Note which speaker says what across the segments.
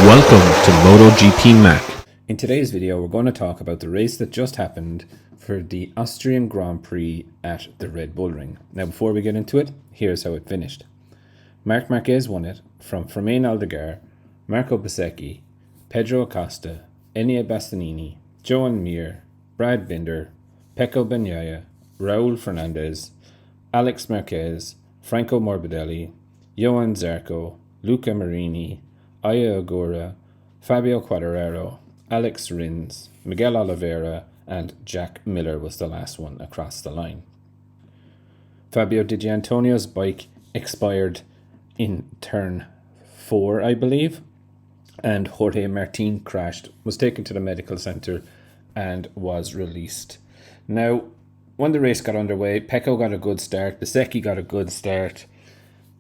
Speaker 1: Welcome to MotoGP Mac.
Speaker 2: In today's video, we're going to talk about the race that just happened for the Austrian Grand Prix at the Red Bull Ring. Now, before we get into it, here's how it finished. Marc Marquez won it from Fermin Aldeguer, Marco Bezzecchi, Pedro Acosta, Enea Bastianini, Joan Mir, Brad Binder, Pecco Bagnaia, Raul Fernandez, Alex Marquez, Franco Morbidelli, Johan Zarco, Luca Marini, Aya Agura, Fabio Quartararo, Alex Rins, Miguel Oliveira, and Jack Miller was the last one across the line. Fabio Di Giannantonio's bike expired in turn 4, I believe, and Jorge Martin crashed, was taken to the medical centre and was released. Now, when the race got underway, Pecco got a good start, Bezzecchi got a good start,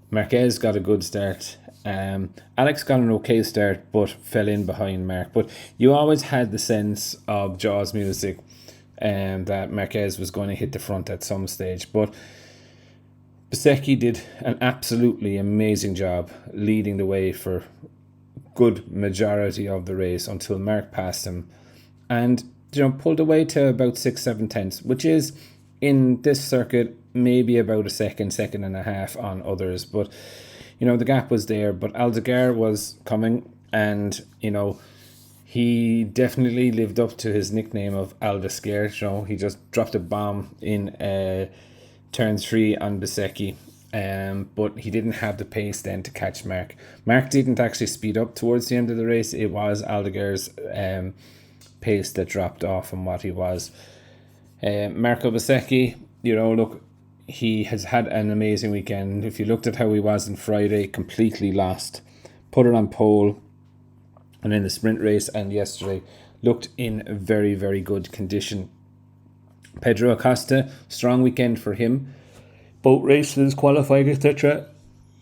Speaker 2: Marquez got a good start, Alex got an okay start but fell in behind Marc. But you always had the sense of Jaws music that Marquez was going to hit the front at some stage. But Bezzecchi did an absolutely amazing job leading the way for good majority of the race until Marc passed him and pulled away to about 6-7 tenths, which is in this circuit maybe about a second and a half on others. But the gap was there, but Aldeguer was coming, and he definitely lived up to his nickname of Aldescare. He just dropped a bomb in turn 3 on Bezzecchi, but he didn't have the pace then to catch Marc. Marc didn't actually speed up towards the end of the race. It was Aldeguer's pace that dropped off from what he was. Marco Bezzecchi, look, he has had an amazing weekend. If you looked at how he was on Friday, completely lost. Put it on pole, and in the sprint race and yesterday, looked in very, very good condition. Pedro Acosta, strong weekend for him. Boat races, qualifying, etc.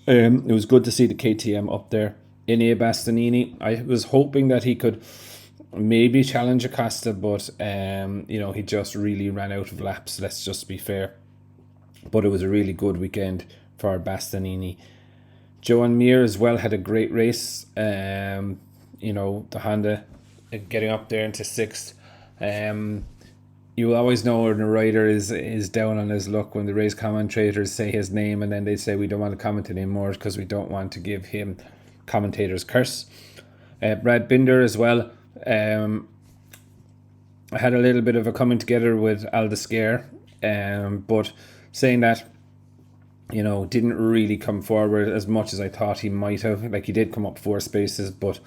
Speaker 2: It was good to see the KTM up there. Enea Bastianini, I was hoping that he could maybe challenge Acosta, but he just really ran out of laps, let's just be fair. But it was a really good weekend for Bastianini. Joan Mir as well had a great race. The Honda getting up there into 6th. You always know when a rider is down on his luck when the race commentators say his name and then they say we don't want to comment anymore because we don't want to give him commentator's curse. Brad Binder as well. I had a little bit of a coming together with Aldescare, but saying that, didn't really come forward as much as I thought he might have. Like, he did come up 4 spaces, but,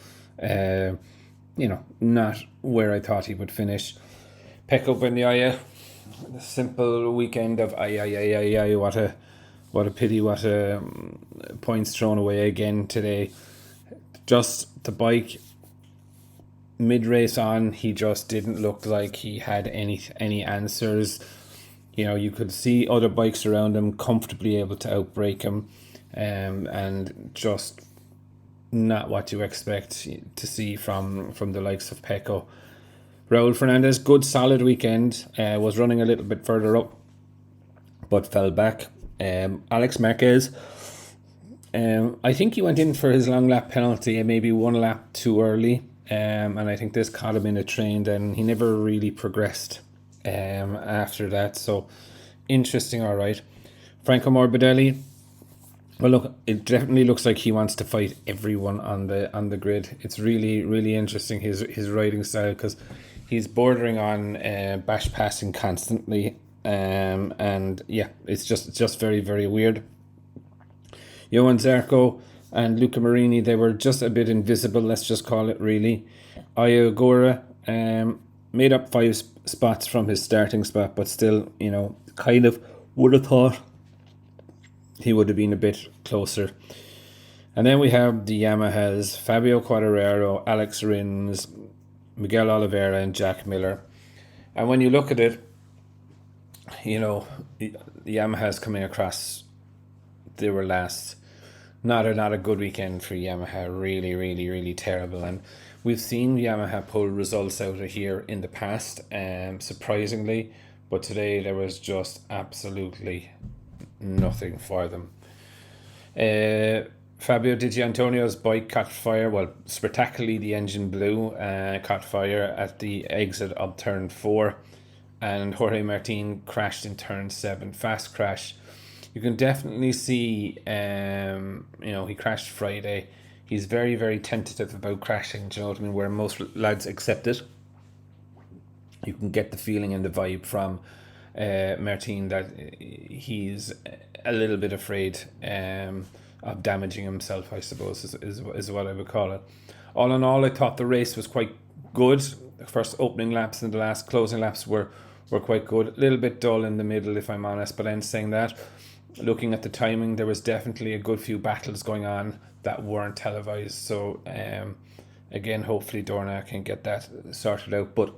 Speaker 2: not where I thought he would finish. Pecco Bagnaia, the simple weekend of what a pity, what a points thrown away again today. Just the bike, mid-race on, he just didn't look like he had any answers. You could see other bikes around him comfortably able to outbrake him, and just not what you expect to see from the likes of Pecco. Raul Fernandez, good solid weekend, was running a little bit further up, but fell back. Alex Marquez, I think he went in for his long lap penalty maybe 1 lap too early, and I think this caught him in a train, and he never really progressed after that. So interesting. All right, Franco Morbidelli, well, look, it definitely looks like he wants to fight everyone on the grid. It's really, really interesting, his riding style, because he's bordering on bash passing constantly, and yeah, it's just very, very weird. Johan Zarco and Luca Marini, they were just a bit invisible, let's just call it, really. Aya Agura made up 5 spots from his starting spot, but still, kind of would have thought he would have been a bit closer. And then we have the Yamahas, Fabio Quartararo, Alex Rins, Miguel Oliveira, and Jack Miller. And when you look at it, the Yamahas coming across, they were last. Not a good weekend for Yamaha. Really, really, really terrible. And we've seen Yamaha pull results out of here in the past, surprisingly, but today there was just absolutely nothing for them. Fabio Di Giannantonio's bike caught fire. Well, spectacularly, the engine blew, caught fire at the exit of turn 4, and Jorge Martin crashed in turn 7. Fast crash. You can definitely see, he crashed Friday. He's very, very tentative about crashing, do you know what I mean? Where most lads accept it. You can get the feeling and the vibe from Martin that he's a little bit afraid of damaging himself, I suppose, is what I would call it. All in all, I thought the race was quite good. The first opening laps and the last closing laps were quite good. A little bit dull in the middle, if I'm honest, but I'm saying that, looking at the timing, there was definitely a good few battles going on that weren't televised. So, again, hopefully Dorna can get that sorted out. But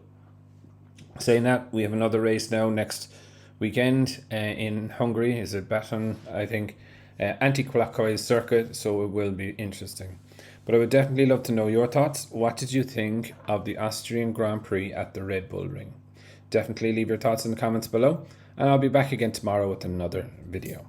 Speaker 2: saying that, we have another race now next weekend in Hungary. Is it Baton, I think, anti-clockwise circuit, so it will be interesting. But I would definitely love to know your thoughts. What did you think of the Austrian Grand Prix at the Red Bull Ring? Definitely leave your thoughts in the comments below, and I'll be back again tomorrow with another video.